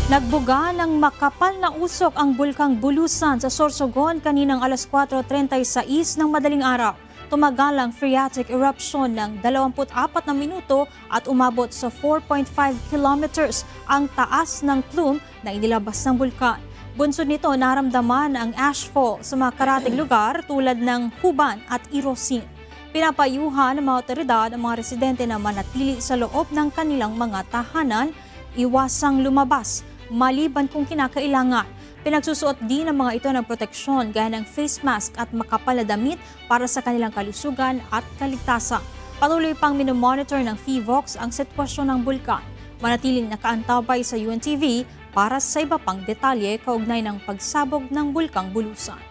Nagbuga ng makapal na usok ang bulkang Bulusan sa Sorsogon kaninang alas 4:36 ng madaling araw. Tumagal ang phreatic eruption ng 24 na minuto at umabot sa 4.5 kilometers ang taas ng plume na inilabas ng bulkan. Bunsod nito, naramdaman ang ashfall sa mga karating lugar tulad ng Huban at Irosin. Pinapayuhan ng mga otoridad ang mga residente na manatili sa loob ng kanilang mga tahanan, iwasang lumabas maliban kung kinakailangan. Pinagsusuot din ng mga ito ng proteksyon gaya ng face mask at makapal na damit para sa kanilang kalusugan at kaligtasan. Patuloy pang minomonitor ng PHIVOLCS ang sitwasyon ng bulkan. Manatiling nakaantabay sa UNTV para sa iba pang detalye kaugnay ng pagsabog ng bulkang Bulusan.